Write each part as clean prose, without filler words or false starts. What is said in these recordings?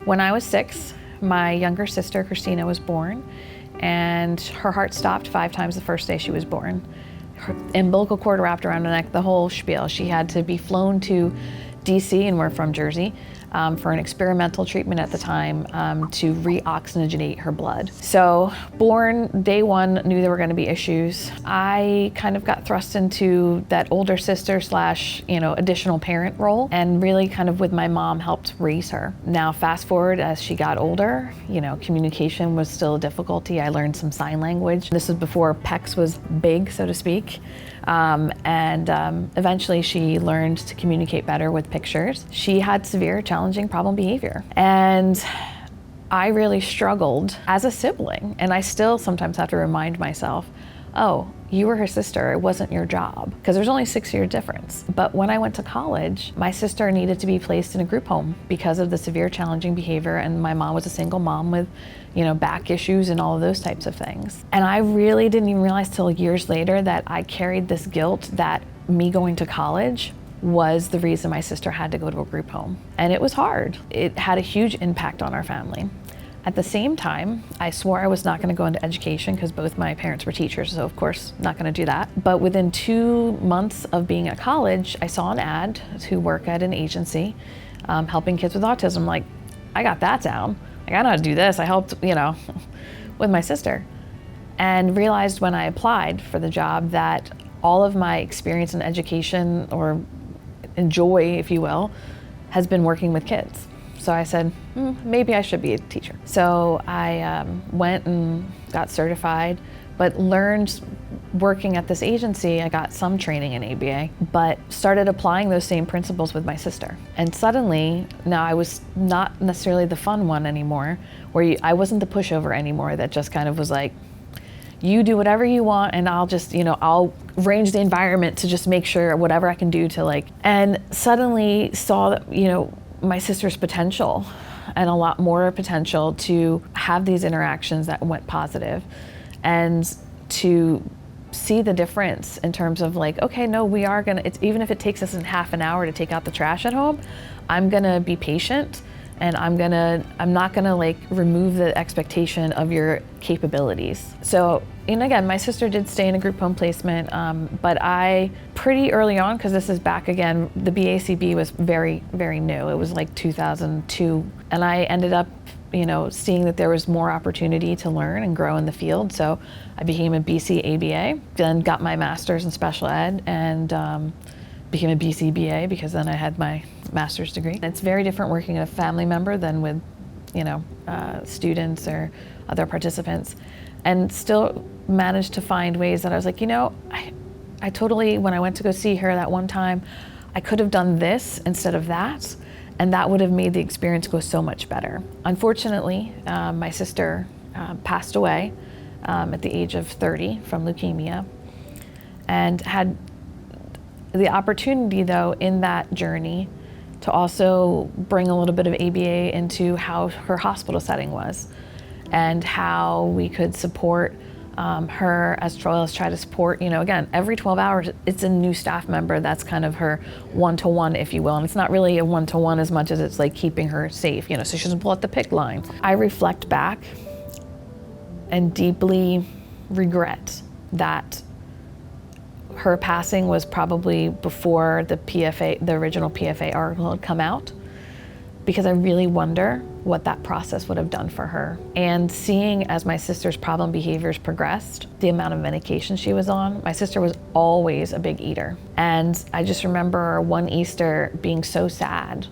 When I was 6, my younger sister, Christina, was born, and her heart stopped 5 times the first day she was born. Her umbilical cord wrapped around her neck, the whole spiel. She had to be flown to DC, and we're from Jersey, for an experimental treatment at the time to re-oxygenate her blood. So born day 1, knew there were going to be issues. I kind of got thrust into that older sister slash, additional parent role, and really kind of with my mom helped raise her. Now fast forward as she got older, communication was still a difficulty. I learned some sign language. This was before PECS was big, so to speak. Eventually she learned to communicate better with pictures. She had severe, challenging problem behavior. And I really struggled as a sibling. And I still sometimes have to remind myself, oh, you were her sister, it wasn't your job. Because there's only 6-year difference. But when I went to college, my sister needed to be placed in a group home because of the severe challenging behavior, and my mom was a single mom with, back issues and all of those types of things. And I really didn't even realize till years later that I carried this guilt that me going to college was the reason my sister had to go to a group home. And it was hard. It had a huge impact on our family. At the same time, I swore I was not going to go into education because both my parents were teachers, so of course, not going to do that. But within 2 months of being at college, I saw an ad to work at an agency helping kids with autism. Like, I got that down. Like, I know how to do this. I helped, with my sister. And realized when I applied for the job that all of my experience in education, or enjoy, if you will, has been working with kids. So I said, maybe I should be a teacher. So I went and got certified, but learned working at this agency, I got some training in ABA, but started applying those same principles with my sister. And suddenly, now I was not necessarily the fun one anymore, where I wasn't the pushover anymore that just kind of was like, you do whatever you want and I'll just, I'll arrange the environment to just make sure whatever I can do to and suddenly saw that, my sister's potential, and a lot more potential to have these interactions that went positive, and to see the difference in terms of okay, no, we are gonna, even if it takes us in half an hour to take out the trash at home, I'm gonna be patient, and I'm not gonna remove the expectation of your capabilities. So, and again, my sister did stay in a group home placement, but I pretty early on, because this is back again, the BACB was very, very new. It was 2002, and I ended up, seeing that there was more opportunity to learn and grow in the field. So I became a BCABA, then got my master's in special ed, and became a BCBA because then I had my master's degree. It's very different working with a family member than with, students or other participants, and still managed to find ways that I was like, I totally, when I went to go see her that one time, I could have done this instead of that, and that would have made the experience go so much better. Unfortunately, my sister passed away at the age of 30 from leukemia, and had the opportunity, though, in that journey to also bring a little bit of ABA into how her hospital setting was, and how we could support her as well as try to support, again, every 12 hours, it's a new staff member that's kind of her one-to-one, if you will. And it's not really a one-to-one as much as it's keeping her safe, so she doesn't pull out the PIC line. I reflect back and deeply regret that her passing was probably before the PFA, the original PFA article had come out, because I really wonder what that process would have done for her. And seeing as my sister's problem behaviors progressed, the amount of medication she was on, my sister was always a big eater. And I just remember one Easter being so sad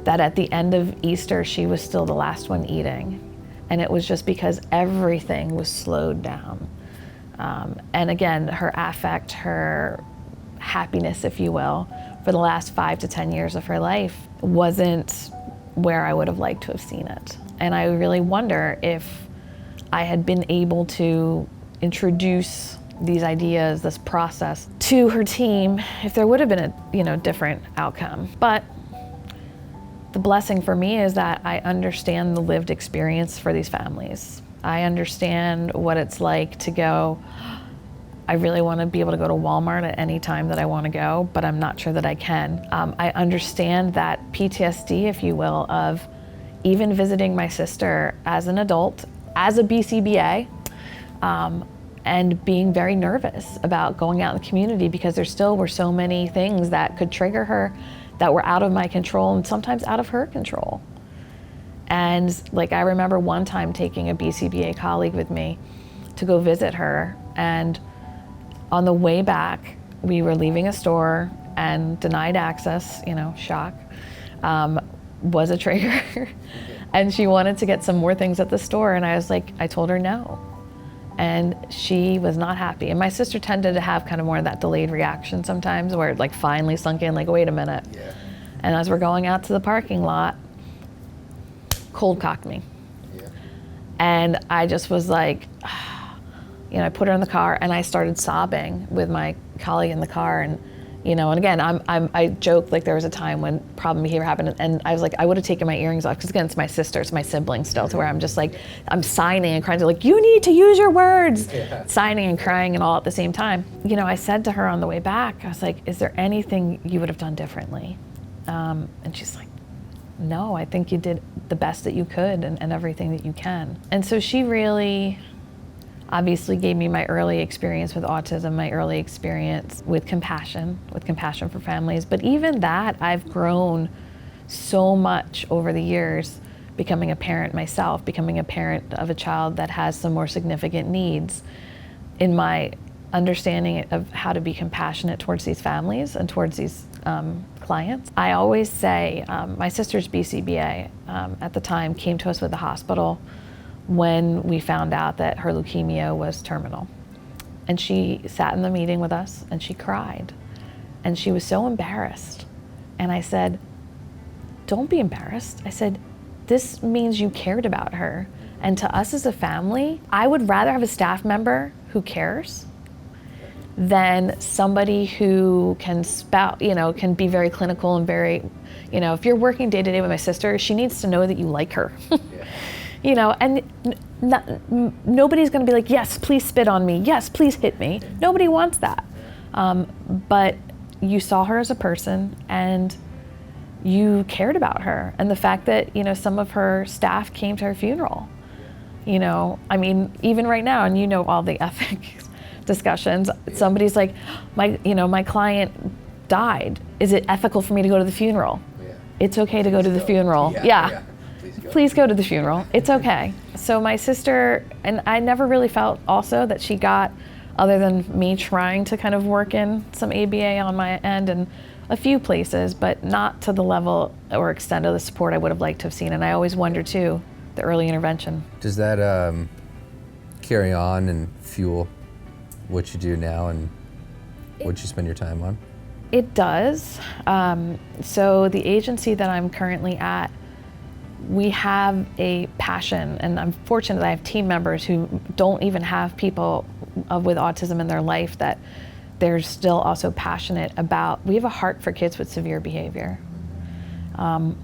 that at the end of Easter, she was still the last one eating. And it was just because everything was slowed down. And again, her affect, her happiness, if you will, for the last 5 to 10 years of her life wasn't where I would have liked to have seen it. And I really wonder if I had been able to introduce these ideas, this process to her team, if there would have been a different outcome. But the blessing for me is that I understand the lived experience for these families. I understand what it's like to go, I really want to be able to go to Walmart at any time that I want to go, but I'm not sure that I can. I understand that PTSD, if you will, of even visiting my sister as an adult, as a BCBA, and being very nervous about going out in the community because there still were so many things that could trigger her that were out of my control and sometimes out of her control. And like, I remember one time taking a BCBA colleague with me to go visit her, and on the way back, we were leaving a store and denied access, shock, was a trigger. And she wanted to get some more things at the store, and I told her no. And she was not happy. And my sister tended to have kind of more of that delayed reaction sometimes, where it like finally sunk in, like, wait a minute. Yeah. And as we're going out to the parking lot, cold cocked me. Yeah. And I just was like, I put her in the car and I started sobbing with my colleague in the car. And, and again, I joked like there was a time when problem behavior happened, and I was like, I would have taken my earrings off, because again, it's my sister, it's my sibling still, to where I'm just like, I'm signing and crying, like, you need to use your words, signing and crying and all at the same time. I said to her on the way back, I was like, is there anything you would have done differently? And she's like, no, I think you did the best that you could and everything that you can. And so she really obviously gave me my early experience with autism, my early experience with compassion for families. But even that, I've grown so much over the years, becoming a parent myself, becoming a parent of a child that has some more significant needs, in my understanding of how to be compassionate towards these families and towards these clients. I always say, my sister's BCBA at the time came to us with the hospital when we found out that her leukemia was terminal. And she sat in the meeting with us and she cried. And she was so embarrassed. And I said, don't be embarrassed. I said, this means you cared about her. And to us as a family, I would rather have a staff member who cares than somebody who can can be very clinical and very, if you're working day to day with my sister, she needs to know that you like her. And nobody's gonna be like, yes, please spit on me. Yes, please hit me. Nobody wants that. But you saw her as a person and you cared about her. And the fact that, some of her staff came to her funeral, even right now, and all the ethics discussions, somebody's like, my client died. Is it ethical for me to go to the funeral? Yeah. It's okay to go to the funeral. Yeah. Please go to the funeral. It's okay. So my sister, and I never really felt also that she got, other than me trying to kind of work in some ABA on my end and a few places, but not to the level or extent of the support I would have liked to have seen. And I always wonder too, the early intervention. Does that carry on and fuel what you do now and what you spend your time on? It does. So the agency that I'm currently at, we have a passion, and I'm fortunate that I have team members who don't even have people with autism in their life, that they're still also passionate about. We have a heart for kids with severe behavior.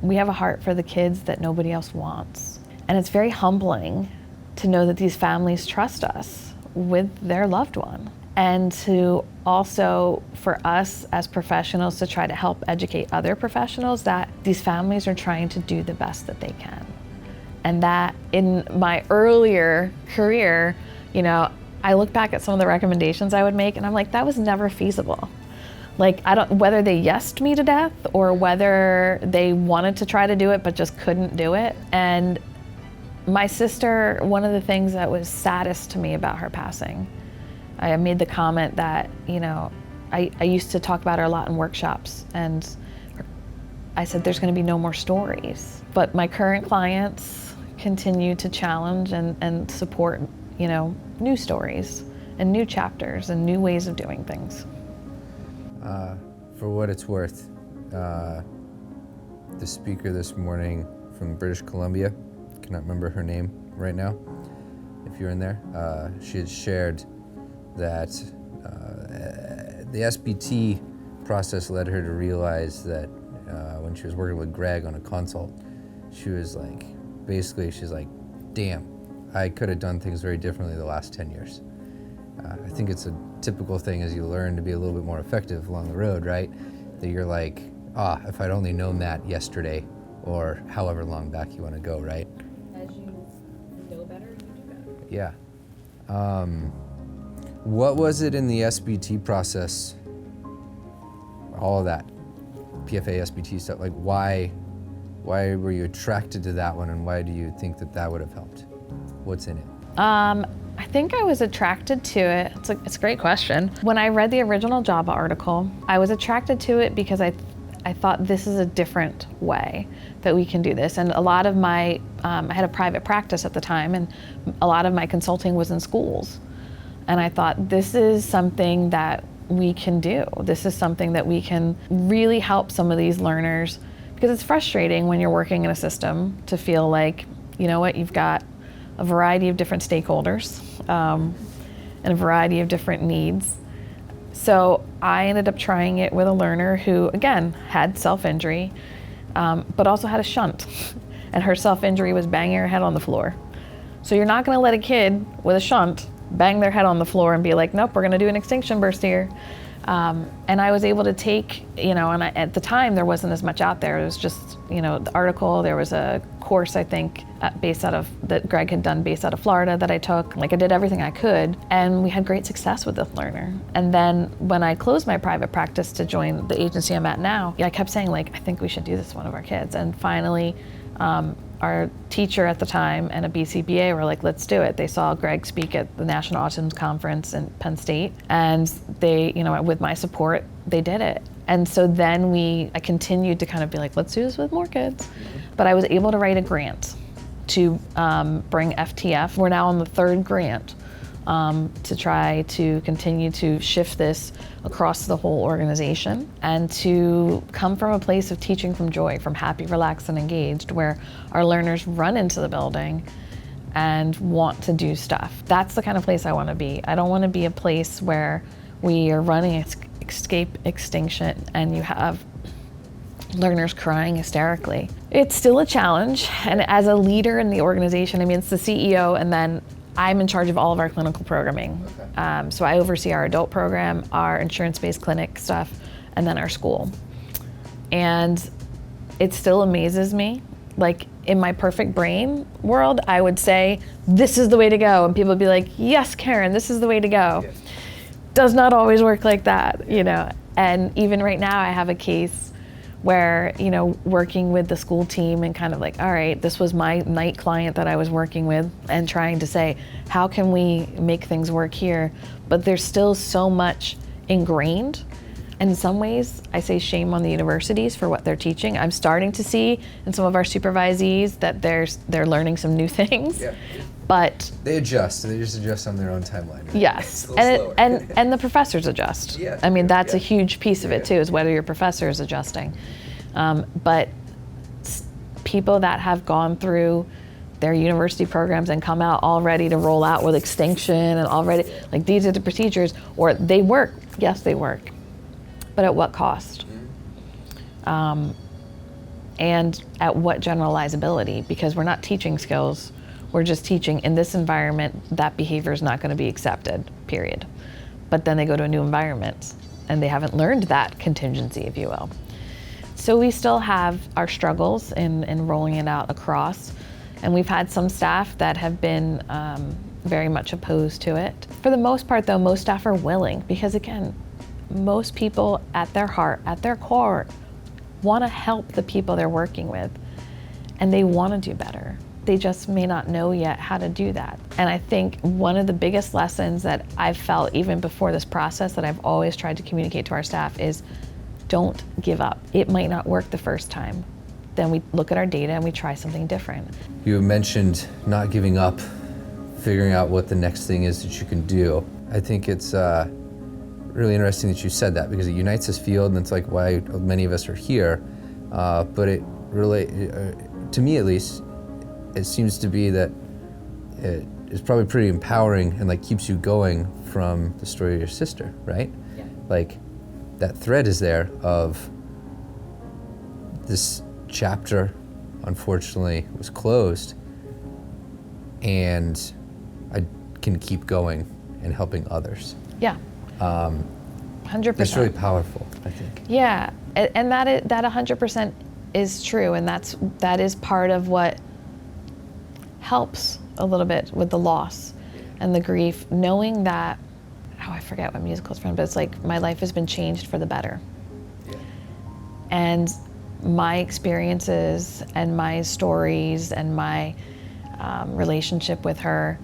We have a heart for the kids that nobody else wants. And it's very humbling to know that these families trust us with their loved one. And to also, for us as professionals, to try to help educate other professionals that these families are trying to do the best that they can. And that in my earlier career, I look back at some of the recommendations I would make and I'm like, that was never feasible. Like, whether they yesed me to death or whether they wanted to try to do it but just couldn't do it. And my sister, one of the things that was saddest to me about her passing, I made the comment that, I used to talk about her a lot in workshops, and I said, there's gonna be no more stories. But my current clients continue to challenge and support, new stories and new chapters and new ways of doing things. For what it's worth, the speaker this morning from British Columbia, cannot remember her name right now, if you're in there, she had shared that the SBT process led her to realize that when she was working with Greg on a consult, she was like, she's like, damn, I could have done things very differently the last 10 years. I think it's a typical thing as you learn to be a little bit more effective along the road, right? That you're like, if I'd only known that yesterday, or however long back you want to go, right? As you know better, you do better. Yeah. What was it in the SBT process? All of that, PFA, SBT stuff, like why were you attracted to that one, and why do you think that would have helped? What's in it? I think I was attracted to it. It's a great question. When I read the original JABA article, I was attracted to it because I thought this is a different way that we can do this. And a lot of my, I had a private practice at the time, and a lot of my consulting was in schools. And I thought, this is something that we can do. This is something that we can really help some of these learners, because it's frustrating when you're working in a system to feel like, you know what, you've got a variety of different stakeholders and a variety of different needs. So I ended up trying it with a learner who, again, had self-injury, but also had a shunt. And her self-injury was banging her head on the floor. So you're not gonna let a kid with a shunt bang their head on the floor and be like, nope, we're gonna do an extinction burst here. And I was able to take, and at the time there wasn't as much out there. It was just, the article, there was a course, I think, that Greg had done based out of Florida that I took. Like, I did everything I could, and we had great success with this learner. And then when I closed my private practice to join the agency I'm at now, I kept saying, like, I think we should do this with one of our kids. And finally, our teacher at the time and a BCBA were like, let's do it. They saw Greg speak at the National Autism Conference in Penn State, and they, with my support, they did it. And so then I continued to kind of be like, let's do this with more kids. But I was able to write a grant to bring FTF. We're now on the third grant to try to continue to shift this across the whole organization, and to come from a place of teaching from joy, from happy, relaxed, and engaged, where our learners run into the building and want to do stuff. That's the kind of place I want to be. I don't want to be a place where we are running escape extinction and you have learners crying hysterically. It's still a challenge, and as a leader in the organization, it's the CEO, and then I'm in charge of all of our clinical programming. Okay. So I oversee our adult program, our insurance-based clinic stuff, and then our school. And it still amazes me. Like, in my perfect brain world, I would say, this is the way to go. And people would be like, yes, Karen, this is the way to go. Yes. Does not always work like that, And even right now, I have a case where, working with the school team and kind of like, all right, this was my night client that I was working with, and trying to say, how can we make things work here? But there's still so much ingrained. And in some ways, I say shame on the universities for what they're teaching. I'm starting to see in some of our supervisees that they're learning some new things. Yeah. But they adjust. They just adjust on their own timeline. Right? Yes, and the professors adjust. Yeah, that's a huge piece of it too, is whether your professor is adjusting. But people that have gone through their university programs and come out all ready to roll out with extinction and already, like, these are the procedures, or they work. Yes, they work, but at what cost? And at what generalizability? Because we're not teaching skills. We're just teaching, in this environment, that behavior is not going to be accepted, period. But then they go to a new environment and they haven't learned that contingency, if you will. So we still have our struggles in rolling it out across. And we've had some staff that have been very much opposed to it. For the most part, though, most staff are willing, because again, most people at their heart, at their core, want to help the people they're working with, and they want to do better. They just may not know yet how to do that. And I think one of the biggest lessons that I've felt even before this process, that I've always tried to communicate to our staff, is don't give up. It might not work the first time. Then we look at our data and we try something different. You mentioned not giving up, figuring out what the next thing is that you can do. I think it's really interesting that you said that, because it unites this field, and it's like why many of us are here. But it really, to me at least, it seems to be that it is probably pretty empowering and like keeps you going from the story of your sister, right? Yeah. Like, that thread is there of this chapter, unfortunately, was closed, and I can keep going and helping others. Yeah. 100%. It's really powerful, I think. Yeah, and that 100% is true, and that is part of what helps a little bit with the loss and the grief, knowing that, I forget what musical it's from, but it's like my life has been changed for the better. Yeah. And my experiences and my stories and my relationship with her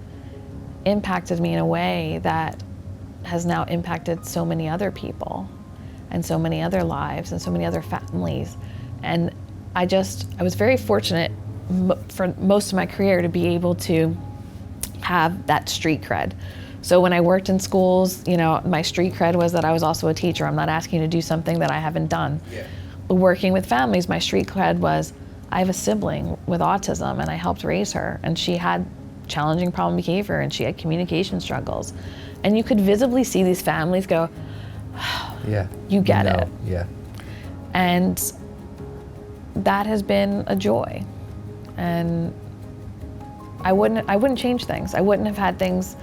impacted me in a way that has now impacted so many other people and so many other lives and so many other families. And I was very fortunate for most of my career to be able to have that street cred. So when I worked in schools, my street cred was that I was also a teacher. I'm not asking you to do something that I haven't done. Yeah. But working with families, my street cred was I have a sibling with autism and I helped raise her, and she had challenging problem behavior and she had communication struggles. And you could visibly see these families go, Yeah. You get it. Yeah. And that has been a joy. And I wouldn't change things. I wouldn't have had things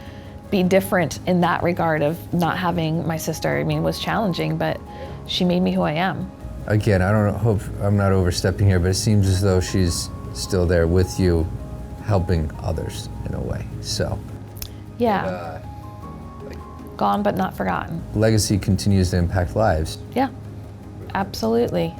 be different in that regard of not having my sister. I mean, it was challenging, but she made me who I am. Again, hope I'm not overstepping here, but it seems as though she's still there with you, helping others in a way. So, Yeah. Gone but not forgotten. legacy continues to impact lives. Yeah, absolutely.